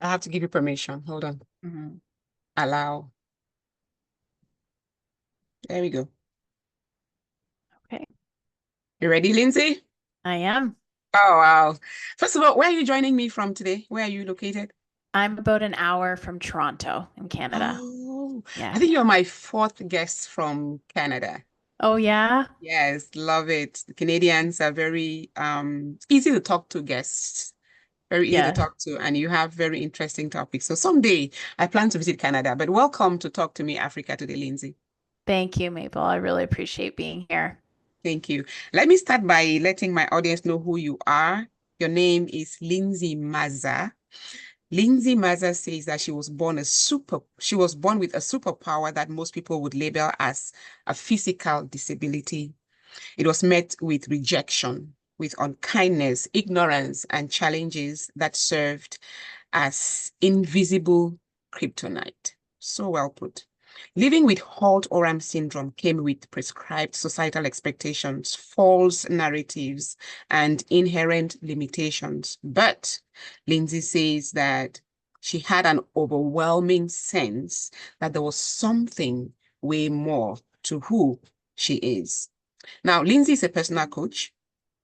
I have to give you permission. Hold on. Mhm. Allow. There we go. Okay, You ready, Lindsay? I am. Oh, wow. First of all, where are you joining me from today? Where are you located? I'm about an hour from Toronto in Canada. Oh, I Yeah. think you're my fourth guest from Canada. Oh, yeah? Yes, love it. The Canadians are very easy to talk to guests, very easy to Yes. talk to, and you have very interesting topics. So someday I plan to visit Canada, but welcome to Talk to Me Africa today, Lindsay. Thank you, Mabel. I really appreciate being here. Thank you. Let me start by letting my audience know who you are. Your name is Lindsey Mazza. Lindsey Mazza says that she was born with a superpower that most people would label as a physical disability. It was met with rejection, with unkindness, ignorance, and challenges that served as invisible kryptonite. So well put. Living with Holt-Oram syndrome came with prescribed societal expectations, false narratives, and inherent limitations. But Lindsay says that she had an overwhelming sense that there was something way more to who she is. Now, Lindsay is a personal coach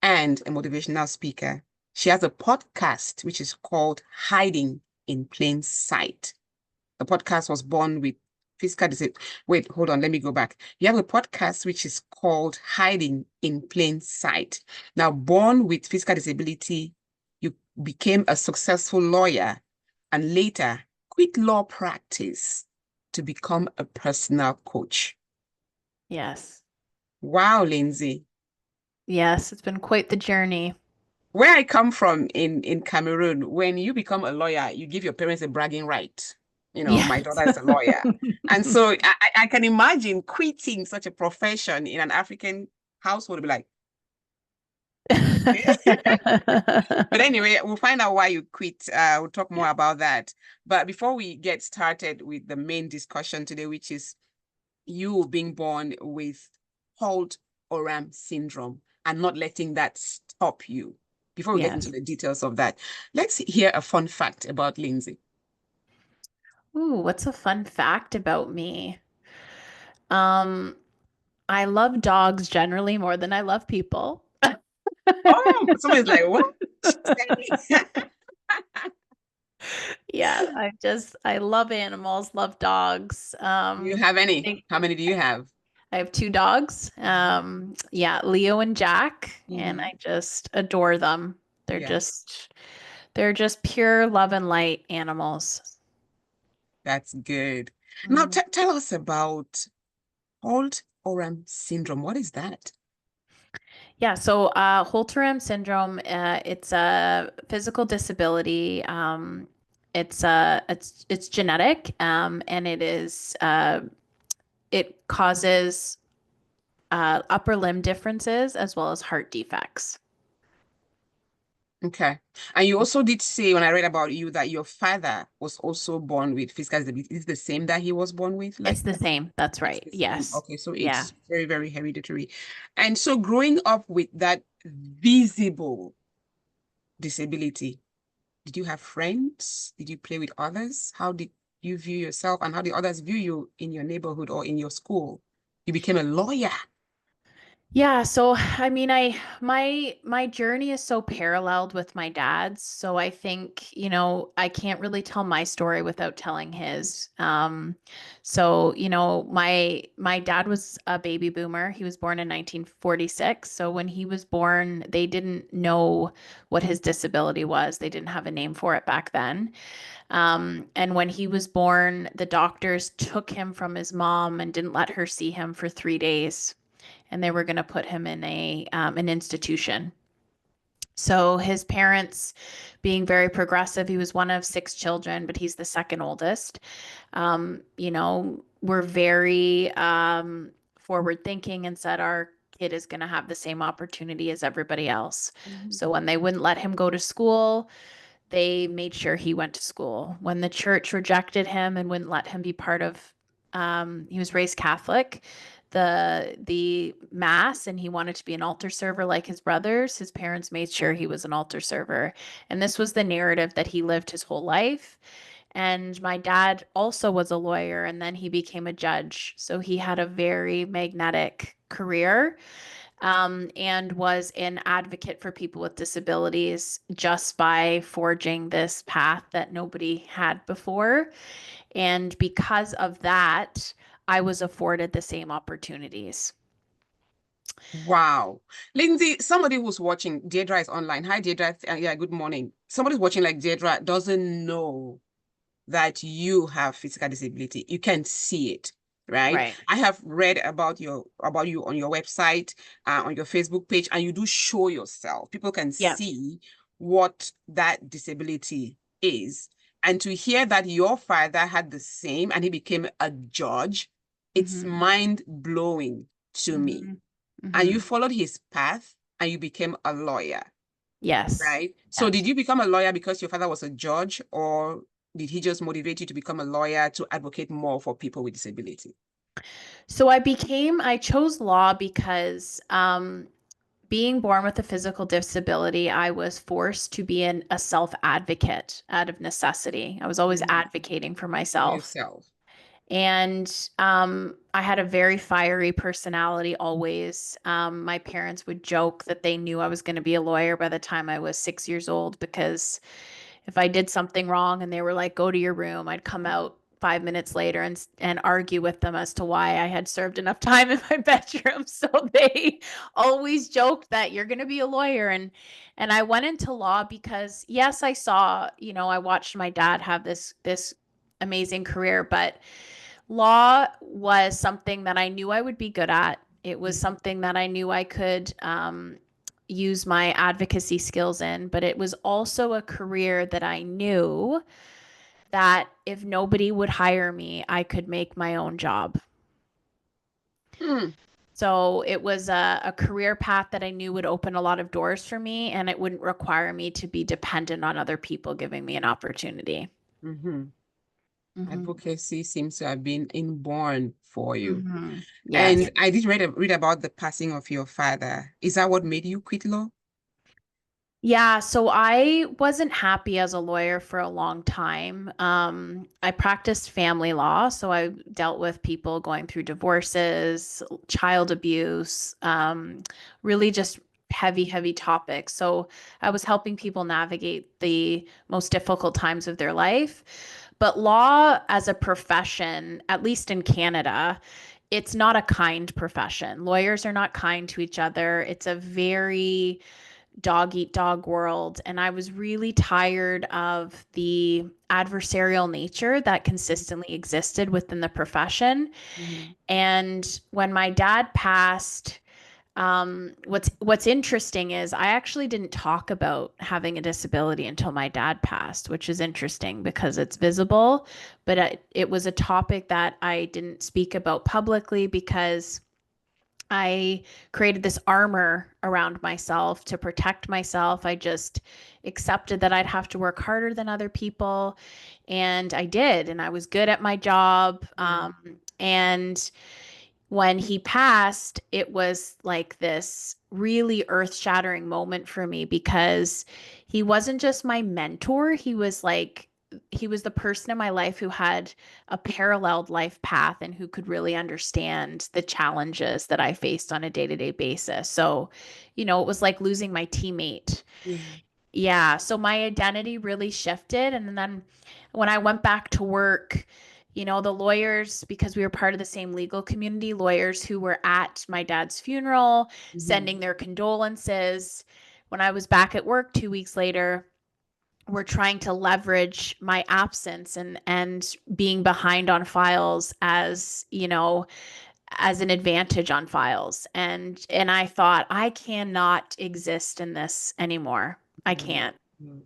and a motivational speaker. She has a podcast which is called Hiding in Plain Sight. The podcast was born with physical disability. Wait, hold on, let me go back. You have a podcast which is called Hiding in Plain Sight. Now, born with physical disability, you became a successful lawyer and later quit law practice to become a personal coach. Yes. Wow, Lindsay. Yes, it's been quite the journey. Where I come from in Cameroon, when you become a lawyer, you give your parents a bragging right. You know, my Yes. daughter is a lawyer. And so I can imagine quitting such a profession in an African household would be like, okay. But anyway, we'll find out why you quit. We'll talk more about that. But before we get started with the main discussion today, which is you being born with Holt-Oram syndrome and not letting that stop you. Before we get into Yes. the details of that, let's hear a fun fact about Lindsay. Ooh, what's a fun fact about me? Um, I love dogs generally more than I love people. Oh, someone's like, what? Yeah, I love animals, love dogs. Do you have any? I How many do you have? I have two dogs. Yeah, Leo and Jack, and Mhm. I just adore them. They're Yes, just they're just pure love and light animals. that's good. Now, Mm. tell us about Holt-Oram syndrome. What is that? Yeah, so Holteram syndrome, it's a physical disability. It's genetic, and it causes upper limb differences as well as heart defects. Okay. And you also did say when I read about you that your father was also born with physical disability. Is it the same that he was born with? It's Like the same. That's it's right. the same. Yes. Okay, so Yeah. it's very, very hereditary. And so growing up with that visible disability, did you have friends? Did you play with others? How did you view yourself and how did others view you in your neighborhood or in your school? You became a lawyer. Yeah, so I mean, my journey is so paralleled with my dad's, so I think, I can't really tell my story without telling his. So, my dad was a baby boomer. He was born in 1946. So when he was born, they didn't know what his disability was. They didn't have a name for it back then. And when he was born, the doctors took him from his mom and didn't let her see him for 3 days, and they were going to put him in an institution. So his parents, being very progressive, he was one of six children, but he's the second oldest. Were very forward thinking and said our kid is going to have the same opportunity as everybody else. Mhm. So when they wouldn't let him go to school, they made sure he went to school. When the church rejected him and wouldn't let him be part of, he was raised Catholic, the mass and he wanted to be an altar server like his brothers, his parents made sure he was an altar server. And this was the narrative that he lived his whole life. And my dad also was a lawyer and then he became a judge. So he had a very magnetic career, and was an advocate for people with disabilities just by forging this path that nobody had before. And because of that, I was afforded the same opportunities. Wow. Lindsay, somebody who's watching, Deirdre is online. Hi, Deirdre. Yeah, good morning. Somebody's watching like Deirdre doesn't know that you have physical disability. You can see it, right? Right. I have read about you on your website, on your Facebook page, and you do show yourself. People can Yeah. see what that disability is. And to hear that your father had the same and he became a judge, it's Hmm. mind blowing to me. Hmm. And you Hmm. followed his path and you became a lawyer, Yes. right? So did Yes. you become a lawyer because your father was a judge, or did he just motivate you to become a lawyer to advocate more for people with disability? So I chose law because being born with a physical disability, I was forced to be a self advocate out of necessity. I was always Mhm. advocating for For myself. yourself. And I had a very fiery personality always. My parents would joke that they knew I was going to be a lawyer by the time I was 6 years old because if I did something wrong and they were like, go to your room, I'd come out 5 minutes later and argue with them as to why I had served enough time in my bedroom. So they always joked that you're going to be a lawyer. And I went into law because yes, I saw, I watched my dad have this amazing career, but law was something that I knew I would be good at. It was Mhm. something that I knew I could use my advocacy skills in, but it was also a career that I knew that if nobody would hire me, I could make my own job. Hmm. So it was a career path that I knew would open a lot of doors for me and it wouldn't require me to be dependent on other people giving me an opportunity. Mhm. Hmm. Advocacy seems to have been inborn for you. Hmm. Yes. And I did read about the passing of your father. Is that what made you quit law? Yeah, so I wasn't happy as a lawyer for a long time. I practiced family law, so I dealt with people going through divorces, child abuse, really just heavy, heavy topics. So I was helping people navigate the most difficult times of their life. But law as a profession, at least in Canada, it's not a kind profession. Lawyers are not kind to each other. It's a very dog eat dog world. And I was really tired of the adversarial nature that consistently existed within the profession. Mhm. And when my dad passed, what's interesting is I actually didn't talk about having a disability until my dad passed, which is interesting because it's visible, but it was a topic that I didn't speak about publicly because I created this armor around myself to protect myself. I just accepted that I'd have to work harder than other people. And I did. And I was good at my job. Yeah. And when he passed, it was like this really earth shattering moment for me because he wasn't just my mentor. He was the person in my life who had a paralleled life path and who could really understand the challenges that I faced on a day to day basis. So, it was like losing my teammate. Yeah. Yeah, so my identity really shifted. And then when I went back to work, the lawyers, because we were part of the same legal community, lawyers who were at my dad's funeral, Mhm. sending their condolences. When I was back at work 2 weeks later, were trying to leverage my absence and being behind on files as an advantage on files. And I thought I cannot exist in this anymore. I No, can't. no.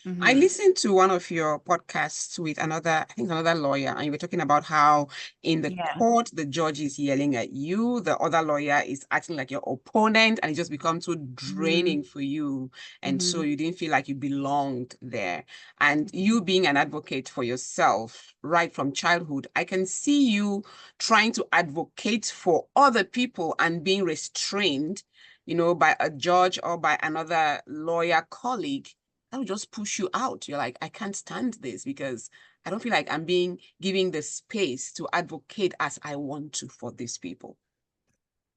I Hmm. listened to one of your podcasts with another, I think another lawyer, and you were talking about how in the Yeah. court, the judge is yelling at you, the other lawyer is acting like your opponent, and it just becomes so Hmm. draining for you. And so Hmm. you didn't feel like you belonged there. And you being an advocate for yourself right from childhood, I can see you trying to advocate for other people and being restrained, by a judge or by another lawyer colleague that would just push you out. You're like, I can't stand this because I don't feel like I'm being giving the space to advocate as I want to for these people.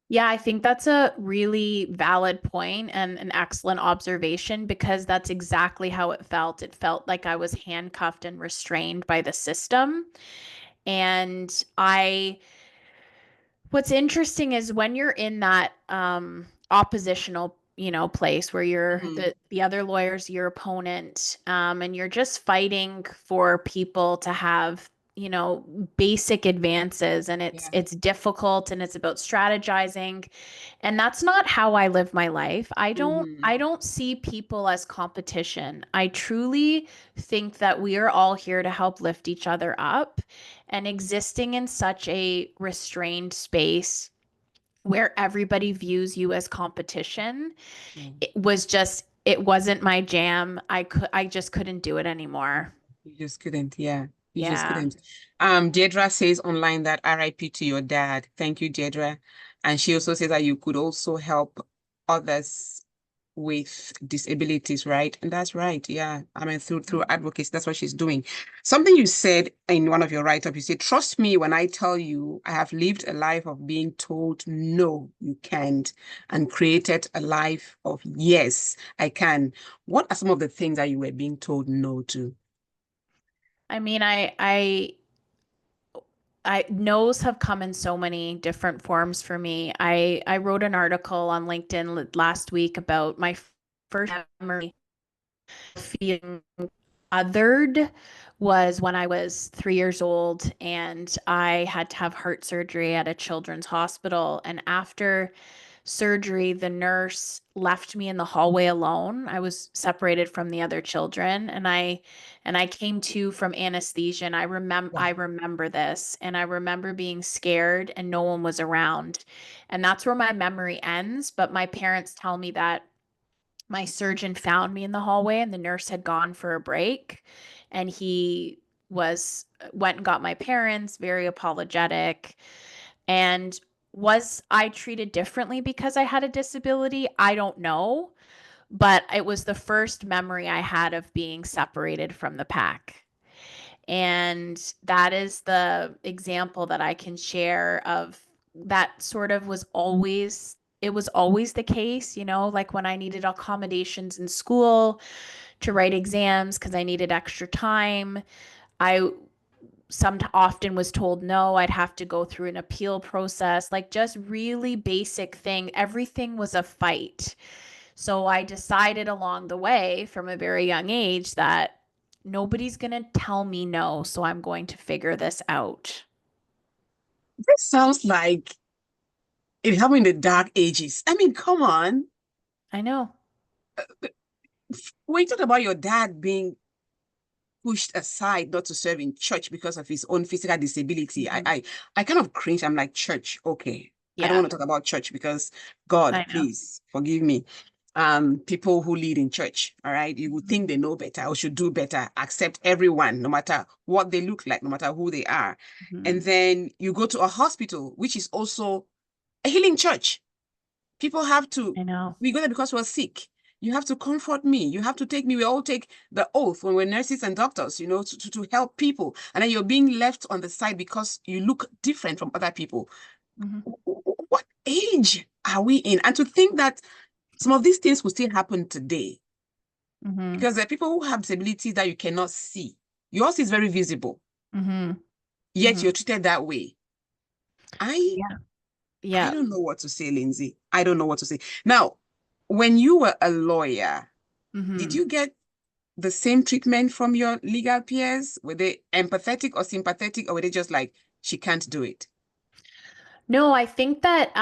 Yeah, I think that's a really valid point and an excellent observation because that's exactly how it felt. It felt like I was handcuffed and restrained by the system. And what's interesting is when you're in that oppositional, place where you're Mhm. the other lawyer's your opponent, and you're just fighting for people to have, basic advances, and it's Yeah. it's difficult and it's about strategizing. And that's not how I live my life. I don't Hmm. I don't see people as competition. I truly think that we are all here to help lift each other up, and existing in such a restrained space where everybody views you as competition, Yeah. it wasn't my jam. I just couldn't do it anymore. You just couldn't. Yeah. You just Yeah. couldn't. Deirdre says online that RIP to your dad. Thank you, Deirdre. And she also says that you could also help others with disabilities, right? And that's right. Yeah. I mean, through advocacy, that's what she's doing. Something you said in one of your write-up, you said, trust me when I tell you I have lived a life of being told no, you can't, and created a life of yes, I can. What are some of the things that you were being told no to? I mean, I no's have come in so many different forms for me. I wrote an article on LinkedIn last week about my first memory of feeling othered was when I was 3 years old and I had to have heart surgery at a children's hospital. And after surgery, the nurse left me in the hallway alone. I was separated from the other children, and I came to from anesthesia. And I remember this, and I remember being scared and no one was around. And that's where my memory ends. But my parents tell me that my surgeon found me in the hallway and the nurse had gone for a break, and he was went and got my parents, very apologetic. And was I treated differently because I had a disability? I don't know, but it was the first memory I had of being separated from the pack. And that is the example that I can share of that sort of was always the case, like when I needed accommodations in school to write exams because I needed extra time. I some often was told no, I'd have to go through an appeal process, like just really basic thing. Everything was a fight. So I decided along the way from a very young age that nobody's going to tell me no, so I'm going to figure this out. This sounds like it happened in the dark ages. I mean, come on. I know. When you talk about your dad being pushed aside not to serve in church because of his own physical disability, I Mhm. I, I kind of cringe. I'm like, church, okay. I don't Yeah, want to talk about church because God, I know. please forgive me. People who lead in church, all right, you would Mhm. think they know better or should do better, accept everyone, no matter what they look like, no matter who they are. And Mhm. then you go to a hospital, which is also a healing church. People have to, I know. we go there because we're sick. You have to comfort me. You have to take me. We all take the oath when we're nurses and doctors, to help people. And then you're being left on the side because you look different from other people. Mhm. What age are we in? And to think that some of these things will still happen today Mhm. because there are people who have disabilities that you cannot see. Yours is very visible, Mhm. yet Mhm. you're treated that way. I Yeah. I Yeah. don't know what to say, Lindsay. I don't know what to say. Now, when you were a lawyer, did Mhm. you get the same treatment from your legal peers? Were they empathetic or sympathetic, or were they just like, she can't do it? No, I think that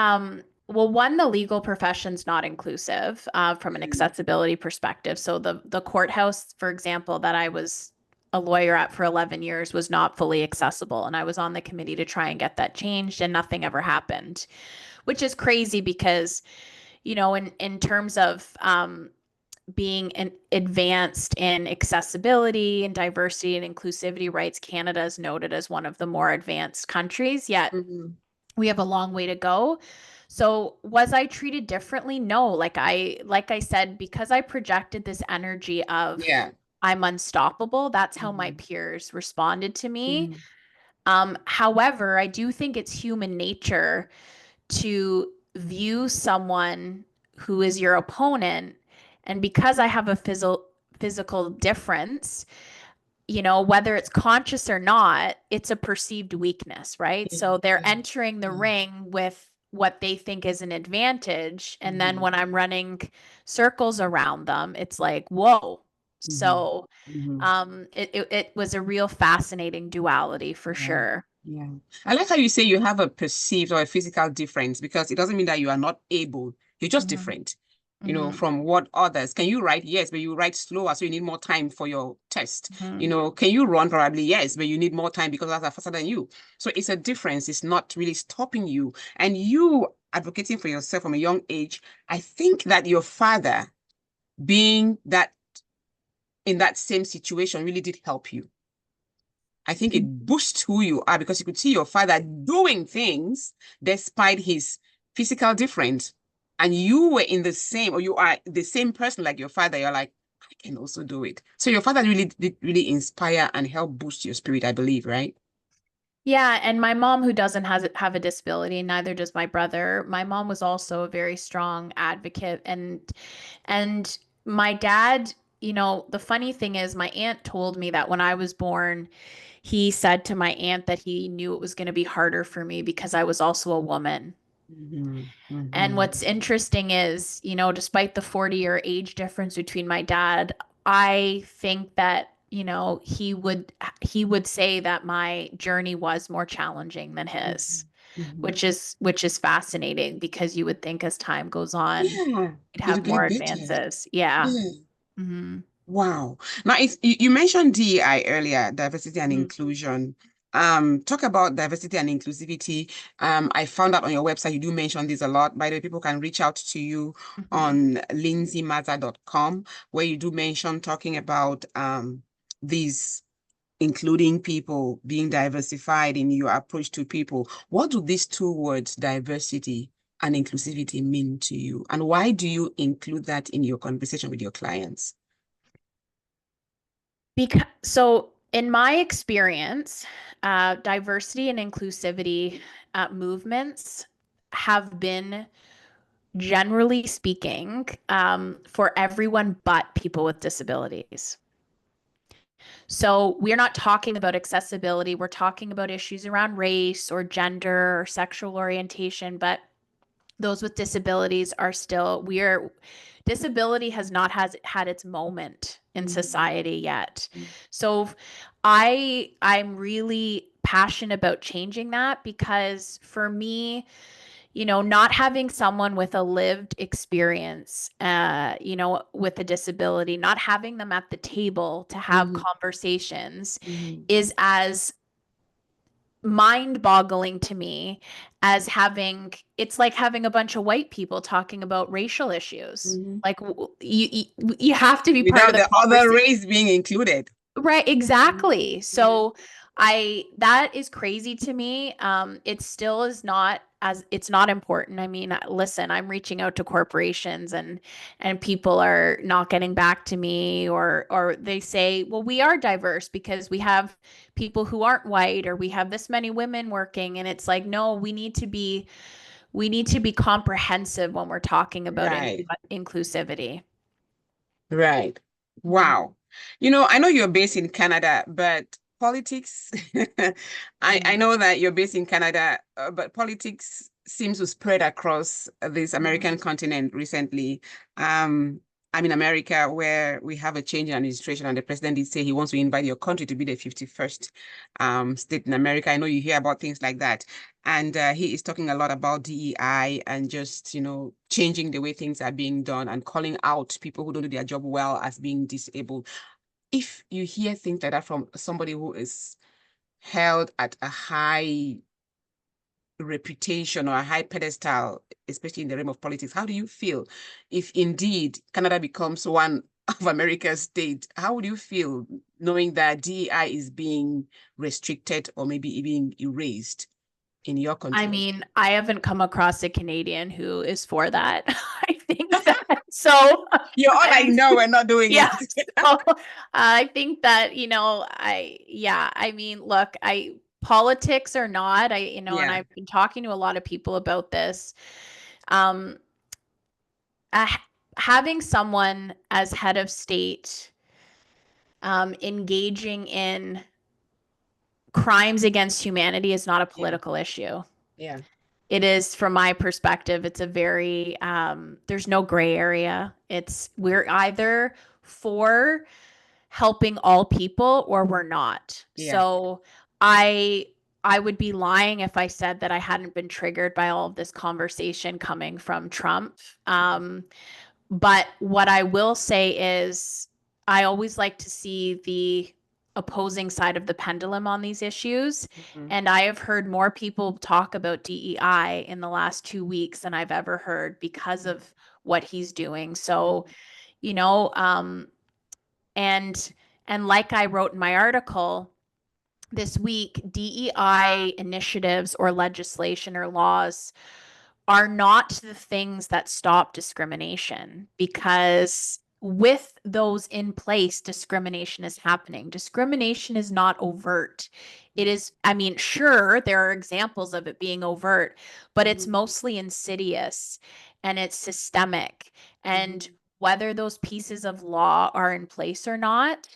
Well, one, the legal profession's not inclusive from an Mm, accessibility perspective. So the courthouse, for example, that I was a lawyer at for 11 years was not fully accessible, and I was on the committee to try and get that changed, and nothing ever happened, which is crazy because, in terms of being advanced in accessibility and diversity and inclusivity rights, Canada is noted as one of the more advanced countries, yet mhm. we have a long way to go. So was I treated differently? No. Like I said, because I projected this energy of Yeah. I'm unstoppable, that's how my Mhm, peers responded to me. mhm, However, I do think it's human nature to view someone who is your opponent. And because I have a physical difference, whether it's conscious or not, it's a perceived weakness, right? yeah, So they're yeah, entering the yeah. ring with what they think is an advantage. And then Mhm, when I'm running circles around them, it's like, whoa. mhm, So mhm. it was a real fascinating duality for Yeah. sure. Yeah. I like how you say you have a perceived or a physical difference because it doesn't mean that you are not able. You're just Hmm. different, Hmm. from what others. Can you write? Yes, but you write slower, so you need more time for your test. Hmm. Can you run? Probably yes, but you need more time because others are faster than you. So it's a difference. It's not really stopping you. And you advocating for yourself from a young age, I think that your father being that in that same situation really did help you. I think it boosts who you are because you could see your father doing things despite his physical difference. And you were in the same, or you are the same person like your father. You're like, I can also do it. So your father really did really inspire and help boost your spirit, I believe, right? Yeah, and my mom, who doesn't have a disability, neither does my brother. My mom was also a very strong advocate, and my dad, the funny thing is, my aunt told me that when I was born, he said to my aunt that he knew it was going to be harder for me because I was also a woman. Hmm. And Hmm. what's interesting is, despite the 40-year age difference between my dad, I think that, he would say that my journey was more challenging than his, Hmm. which is fascinating because you would think as time goes on, Yeah, we'd it'll have more get better. advances. Yeah. Yeah. Hmm. Wow. Now, you mentioned DEI earlier, diversity and inclusion. Talk about diversity and inclusivity. I found out on your website you do mention this a lot. By the way, people can reach out to you Hmm. on lindseymaza.com, where you do mention talking about these including people, being diversified in your approach to people. What do these two words, diversity and inclusivity, mean to you? And why do you include that in your conversation with your clients? So in my experience, diversity and inclusivity movements have been, generally speaking, for everyone but people with disabilities. So we're not talking about accessibility. We're talking about issues around race or gender or sexual orientation, but those with disabilities are still, disability has not had its moment in Mhm. society yet. So I'm really passionate about changing that because for me, not having someone with a lived experience, with a disability, not having them at the table to have Mhm. conversations Mhm. is as mind-boggling to me as it's like having a bunch of white people talking about racial issues. Mhm. Like you have to be part of Without the the other conversation. race being included. Right, Mhm. exactly. Mhm. So that is crazy to me. It still is not as it's not important. I mean, listen, I'm reaching out to corporations and people are not getting back to me or they say, "Well, we are diverse because we have people who aren't white or we have this many women working." And it's like, "No, we need to be comprehensive when we're talking about Right. inclusivity." Right. Mhm. Wow. I know you're based in Canada, but politics, I Mhm. know that you're based in Canada, but politics seems to spread across this American Mhm. continent recently. Um, I'm in America where we have a change in administration and the president did say he wants to invite your country to be the 51st state in America. I know you hear about things like that. And he is talking a lot about DEI and just, changing the way things are being done and calling out people who don't do their job well as being disabled. If you hear things like that from somebody who is held at a high reputation or a high pedestal, especially in the realm of politics, how do you feel if indeed Canada becomes one of America's state? How would you feel knowing that DEI is being restricted or maybe even erased in your I country? mean, I haven't come across a Canadian who is for that. I think that so You're all like, I'm no, we're not doing yeah. it. So I think that, I mean, look, politics or not, and Yeah, I've been talking to a lot of people about this. Um, uh, Having someone as head of state engaging in crimes against humanity is not a yeah, political issue. yeah. It is, from my perspective, it's a very there's no gray area. We're either for helping all people or we're not. Yeah. So I I would be lying if I said that I hadn't been triggered by all of this conversation coming from Trump. But what I will say is, I always like to see the opposing side of the pendulum on these issues. Mhm. And I have heard more people talk about DEI in the last 2 weeks than I've ever heard because of what he's doing. So, you know, and like I wrote in my article this week, DEI initiatives or legislation or laws are not the things that stop discrimination, because with those in place, discrimination is happening. Discrimination is not overt. It is, I mean, sure, there are examples of it being overt, but it's Mhm. mostly insidious and it's systemic. And Mhm. whether those pieces of law are in place or not,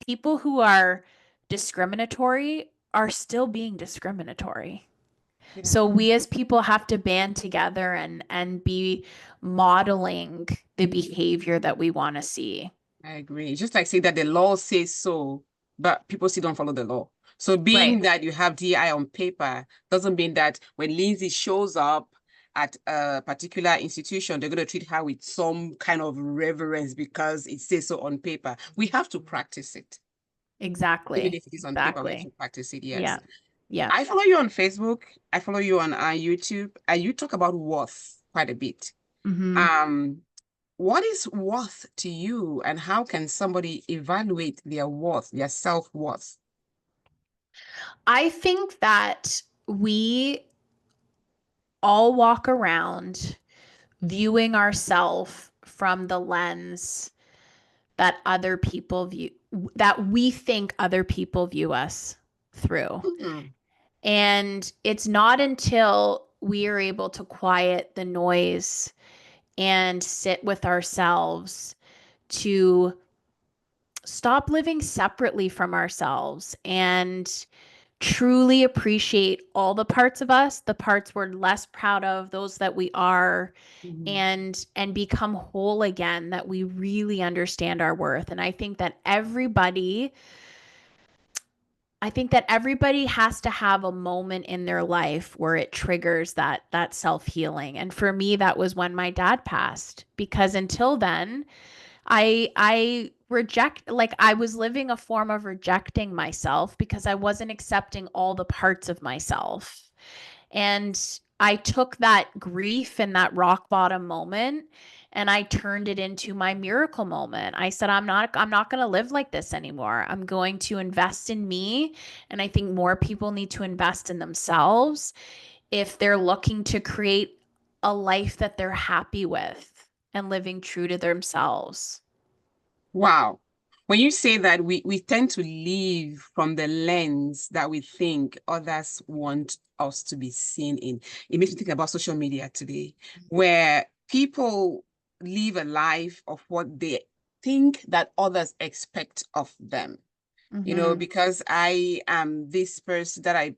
people who are discriminatory are still being discriminatory. Yeah. So we as people have to band together and be modeling the behavior that we want to see. I agree. It's just like say that the law says so, but people still don't follow the law. So Right. being that you have DI on paper doesn't mean that when Lindsay shows up at a particular institution, they're going to treat her with some kind of reverence because it says so on paper. We have to practice it. Even Exactly. if it is on paper, we have Exactly. to practice it. Yes. Yeah. Yeah. I follow you on Facebook. I follow you on YouTube. And you talk about worth quite a bit. Hmm. Um, what is worth to you, and how can somebody evaluate their worth, their self-worth? I think that we all walk around viewing ourselves from the lens that other people view, that we think other people view us through. Mhm. And it's not until we are able to quiet the noise and sit with ourselves to stop living separately from ourselves and truly appreciate all the parts of us, the parts we're less proud of, those that we are, Mhm. and become whole again, that we really understand our worth. And I think that everybody has to have a moment in their life where it triggers that self-healing. And for me, that was when my dad passed, because until then, I was living a form of rejecting myself because I wasn't accepting all the parts of myself. And I took that grief and that rock bottom moment and I turned it into my miracle moment. I said, I'm not going to live like this anymore. I'm going to invest in me. And I think more people need to invest in themselves if they're looking to create a life that they're happy with and living true to themselves. Wow. When you say that, we tend to live from the lens that we think others want us to be seen in. It makes me think about social media today, where people live a life of what they think that others expect of them. Mm-hmm. Because I am this person that I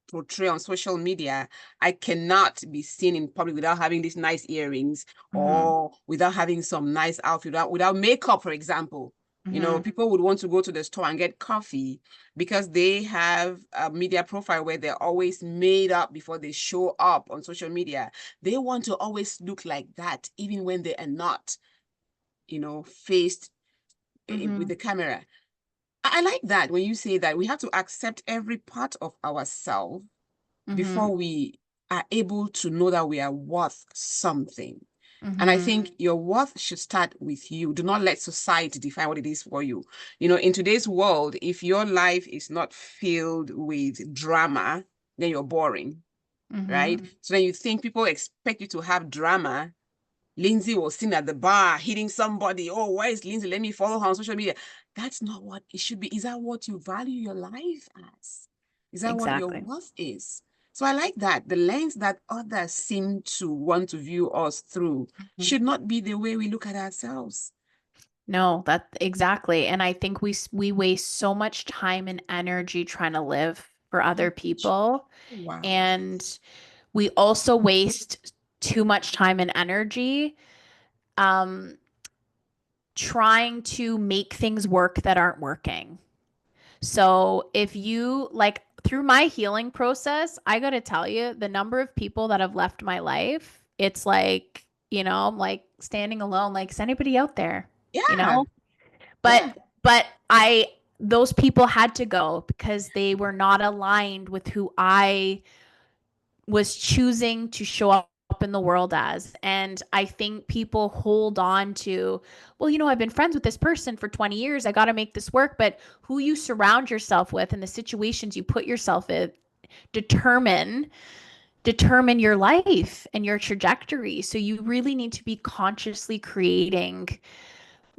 portray on social media, I cannot be seen in public without having these nice earrings Mhm. or without having some nice outfit, without makeup, for example. Mhm. People would want to go to the store and get coffee because they have a media profile where they're always made up before they show up on social media. They want to always look like that, even when they are not, faced with Mhm. the camera. I like that when you say that we have to accept every part of ourselves Mhm. before we are able to know that we are worth something. And I Mhm. think your worth should start with you. Do not let society define what it is for you. In today's world, if your life is not filled with drama, then you're boring, right? Mhm. So then you think people expect you to have drama. Lindsey was seen at the bar hitting somebody. Oh, where is Lindsey? Let me follow her on social media. That's not what it should be. Is that what you value your life as? Is that what your Exactly. worth is? So I like that. The lens that others seem to want to view us through Mhm. should not be the way we look at ourselves. No, that exactly. And I think we waste so much time and energy trying to live for other people. Wow. And we also waste too much time and energy um, trying to make things work that aren't working. So if you like through my healing process, I got to tell you, the number of people that have left my life, it's like, I'm like standing alone. Like, is anybody out there? You Yeah. know? But Yeah. but I those people had to go because they were not aligned with who I was choosing to show up in the world as. And I think people hold on to, well, I've been friends with this person for 20 years. I got to make this work. But who you surround yourself with and the situations you put yourself in determine determine your life and your trajectory. So you really need to be consciously creating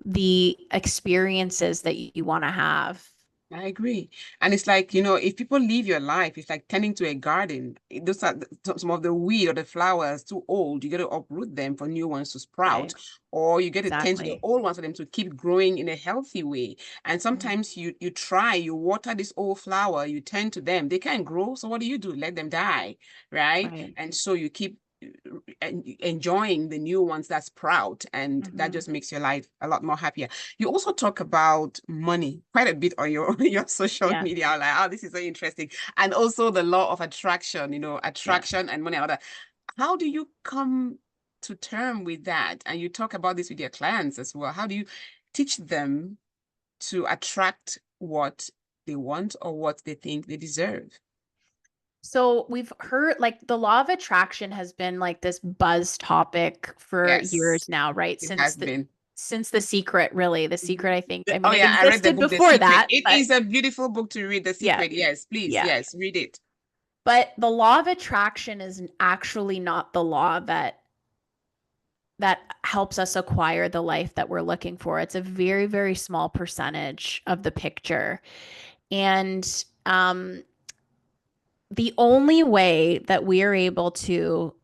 the experiences that you want to have. I agree. And it's like, if people leave your life, it's like tending to a garden. Those are some of the weed or the flowers too old. You got to uproot them for new ones to sprout, Right. or you get to tend to the Exactly. old ones for them to keep growing in a healthy way. And Mhm. sometimes you try, you water this old flower, you tend to them. They can't grow. So what do? Let them die, right? Right. And so you keep enjoying the new ones that sprout, and that Mhm. just makes your life a lot more happier. You also talk about money quite a bit on your your social Yeah. media. I'm like, oh, this is so interesting. And also the law of attraction, Yeah. attraction and money and all that. How do you come to term with that? And you talk about this with your clients as well. How do you teach them to attract what they want or what they think they deserve? So we've heard like the law of attraction has been like this buzz topic for Yes, years now, right? it has been. Since The Secret, really. The Mhm. Secret, I think. I Oh mean, it yeah, I read the existed book The before Secret. that, It but is a beautiful book to read, The yeah, Secret. Yes, please. yeah. Yes, read it. But the law of attraction is actually not the law that helps us acquire the life that we're looking for. It's a very, very small percentage of the picture. And the only way that we are able to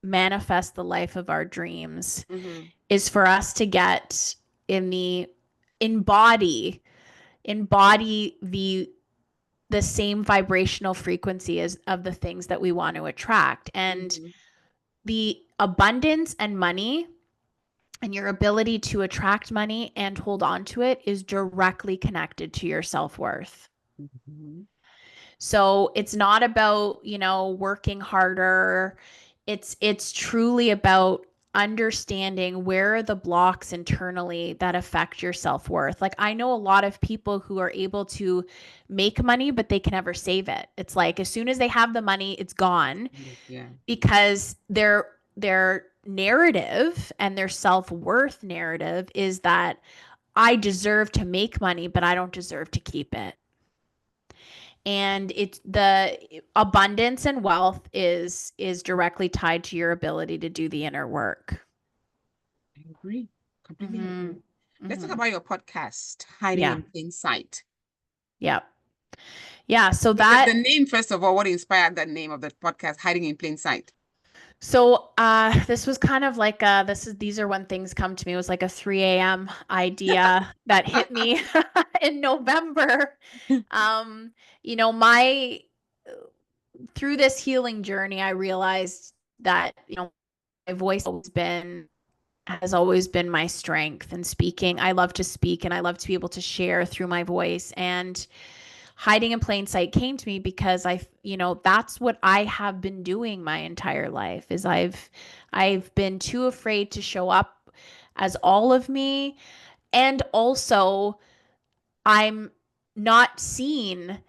manifest the life of our dreams Mhm. is for us to get in the embody embody the same vibrational frequency as of the things that we want to attract. And Mhm. the abundance and money and your ability to attract money and hold on to it is directly connected to your self-worth. Mhm. So it's not about, working harder. It's truly about understanding where are the blocks internally that affect your self-worth. Like I know a lot of people who are able to make money but they can never save it. It's like as soon as they have the money, it's gone Yeah. because their narrative and their self-worth narrative is that I deserve to make money, but I don't deserve to keep it. And it's the abundance and wealth is directly tied to your ability to do the inner work. I agree. Completely Mm-hmm. agree. Let's talk Mm-hmm. about your podcast, Hiding Yeah. in Plain Sight. Yeah. Yeah. So The that name, first of all, what inspired that name of the podcast, Hiding in Plain Sight? this was kind of like these are when things come to me. It was like a 3 a.m. idea that hit me in November. Um, my through this healing journey, I realized that, my voice has always been my strength and speaking. I love to speak and I love to be able to share through my voice. And hiding in plain sight came to me because that's what I have been doing my entire life is I've been too afraid to show up as all of me. And also I'm not seen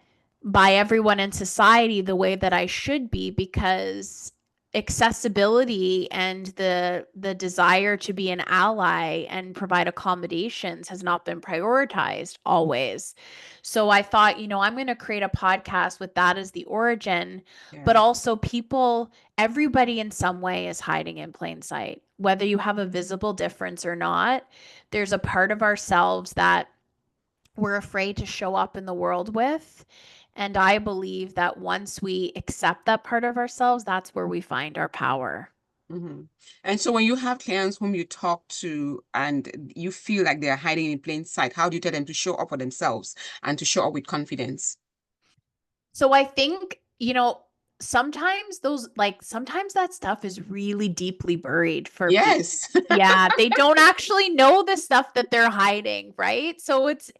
by everyone in society the way that I should be because accessibility and the desire to be an ally and provide accommodations has not been prioritized always. So I thought, I'm going to create a podcast with that as the origin, but Yeah. also everybody in some way is hiding in plain sight. Whether you have a visible difference or not, there's a part of ourselves that we're afraid to show up in the world with. And I believe that once we accept that part of ourselves, that's where we find our power. Mm-hmm. And so when you have clients whom you talk to and you feel like they're hiding in plain sight, how do you tell them to show up for themselves and to show up with confidence? So I think, sometimes that stuff is really deeply buried for people. Yes. Yeah, they don't actually know the stuff that they're hiding, right? So it's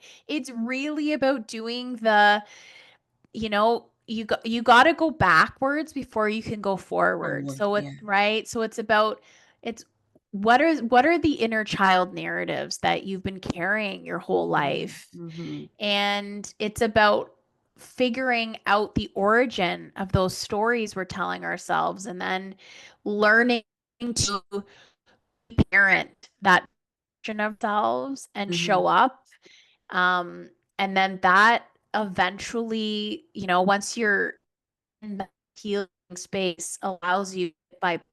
really about doing you got to go backwards before you can go forward. Forward. So Yeah. it's what are the inner child narratives that you've been carrying your whole Mm-hmm. life? Mm-hmm. And it's about figuring out the origin of those stories we're telling ourselves and then learning to parent that version of ourselves and Mm-hmm. show up. Um, and then that eventually, once you're in that healing space, allows you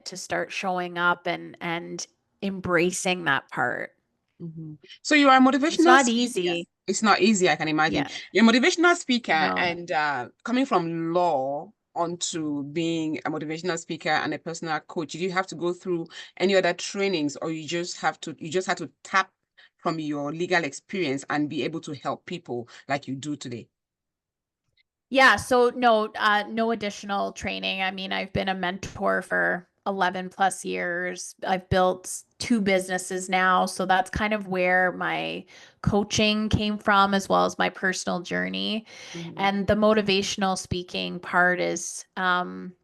to start showing up and embracing that part. Mm-hmm. So you are a It's motivational not speaker. easy. It's not easy, I can imagine. Yeah. You're a motivational speaker No. and coming from law onto being a motivational speaker and a personal coach, did you have to go through any other trainings or you just have to tap from your legal experience and be able to help people like you do today? Yeah, so no additional training. I mean, I've been a mentor for 11 plus years. I've built two businesses now, so that's kind of where my coaching came from as well as my personal journey. Mm-hmm. And the motivational speaking part is I'm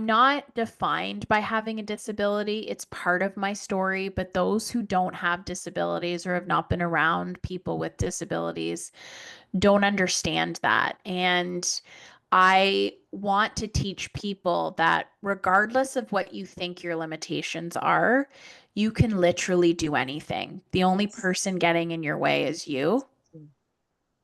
not defined by having a disability. It's part of my story, but those who don't have disabilities or have not been around people with disabilities don't understand that. And I want to teach people that regardless of what you think your limitations are, you can literally do anything. The only Yes. person getting in your way is you.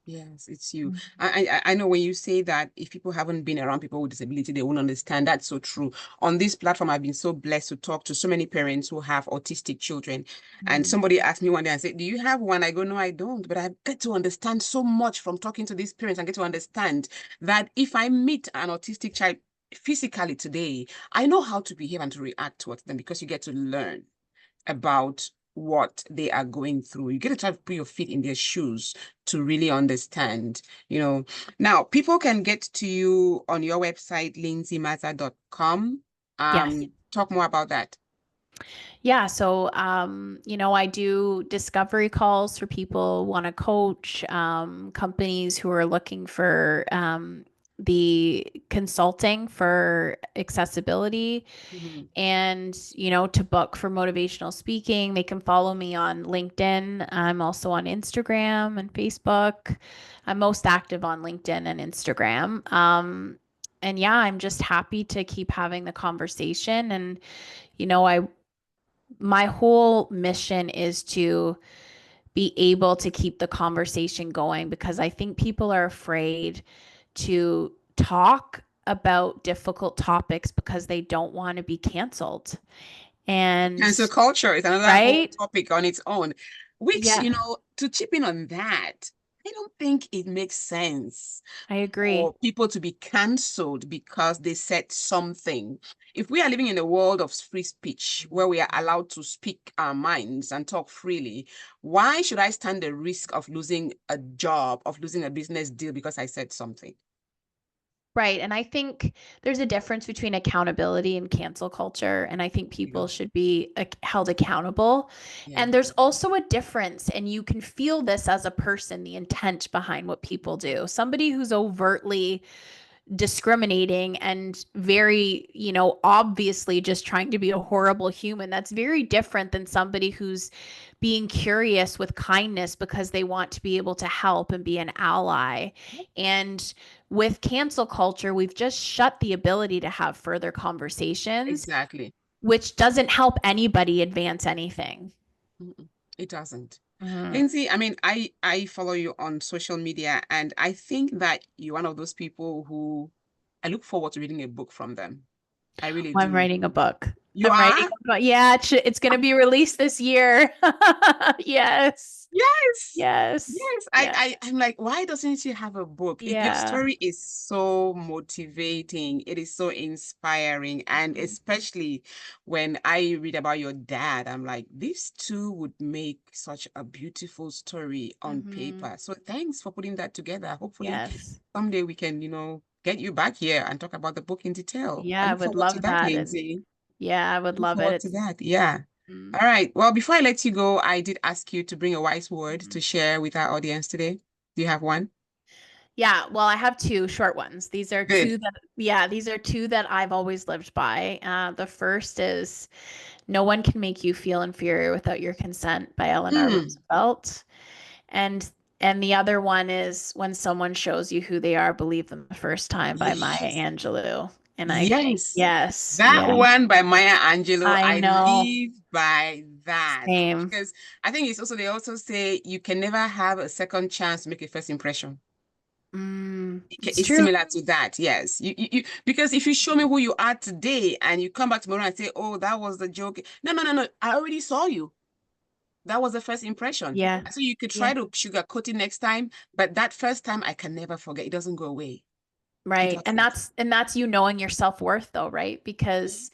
Yes, it's you. Mhm. I know when you say that if people haven't been around people with disability, they won't understand. That's so true. On this platform, I've been so blessed to talk to so many parents who have autistic children. And Mhm. somebody asked me one day and said, "Do you have one?" I go, "No, I don't." But I get to understand so much from talking to these parents. I get to understand that if I meet an autistic child physically today, I know how to behave and to react towards them because you get to learn about what they are going through. You get to try to put your feet in their shoes to really understand, you know. Now, people can get to you on your website, lindseymazza.com. Yes. Talk more about that. Yeah, so I do discovery calls for people want to coach, companies who are looking for the consulting for accessibility Mhm. and to book for motivational speaking. They can follow me on LinkedIn. I'm also on Instagram and Facebook. I'm most active on LinkedIn and Instagram. And yeah, I'm just happy to keep having the conversation and I my whole mission is to be able to keep the conversation going because I think people are afraid to talk about difficult topics because they don't want to be canceled. And Cancel culture is another whole right? topic on its own, which, Yeah, to chip in on that, I don't think it makes sense I agree. for people to be canceled because they said something. If we are living in a world of free speech where we are allowed to speak our minds and talk freely, why should I stand the risk of losing a job, of losing a business deal because I said something? Right. And I think there's a difference between accountability and cancel culture. And I think You people know? should be held accountable. Yeah. And there's also a difference, and you can feel this as a person, the intent behind what people do. Somebody who's overtly discriminating and very, obviously just trying to be a horrible human. That's very different than somebody who's being curious with kindness because they want to be able to help and be an ally. And with cancel culture, we've just shut the ability to have further conversations, Exactly. which doesn't help anybody advance anything. Mm-mm. It doesn't. Mhm. Lindsay, I mean, I follow you on social media, and I think that you're one of those people who I look forward to reading a book from them. I really I'm do. writing a book. You I'm are? writing a book. Yeah, it's going to be released this year. Yes. Yes. Yes. Yes. Yeah. I'm like, why doesn't she have a book? Your Yeah. story is so motivating. It is so inspiring. And Mhm. especially when I read about your dad, I'm like, these two would make such a beautiful story on Mhm. paper. So thanks for putting that together. Hopefully Yes. someday we can, get you back here and talk about the book in detail. I Yeah, I look would forward to love that, that. And Lindsay. yeah, I would Look love it. forward to It's that. Yeah. mm, All right. Well, before I let you go, I did ask you to bring a wise word mhm. to share with our audience today. Do you have one? Yeah, well, I have two short ones. Good. These are two that I've always lived by. The first is "No one can make you feel inferior without your consent" by Eleanor Mm. Roosevelt. And the other one is "When someone shows you who they are, believe them the first time" by Maya Yes. Angelou. And I think, Yes. yes, That yeah, one by Maya Angelou, I I know. live by that Same. because I think they also say you can never have a second chance to make a first impression. It's It's true. similar to that, yes. Because if you show me who you are today and you come back tomorrow and say, "Oh, that was the joke." No, no, no, no. I already saw you. That was the first impression. Yeah. So you could Yeah. try to sugarcoat it next time, but that first time I can never forget. It doesn't go away. It Right. And doesn't. that's you knowing your self-worth though, right? Yeah. Because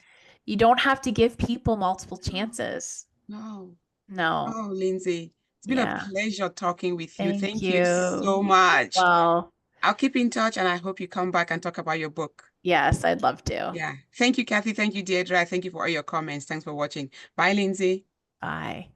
you don't have to give people multiple chances. No. No. Oh, Lindsay, it's been a Yeah. pleasure talking with you. Thank Thank you you. so You as much. well. I'll keep in touch and I hope you come back and talk about your book. Yes, I'd love to. Yeah. Thank you, Kathy. Thank you, Deirdre. Thank you for all your comments. Thanks for watching. Bye, Lindsay. Bye.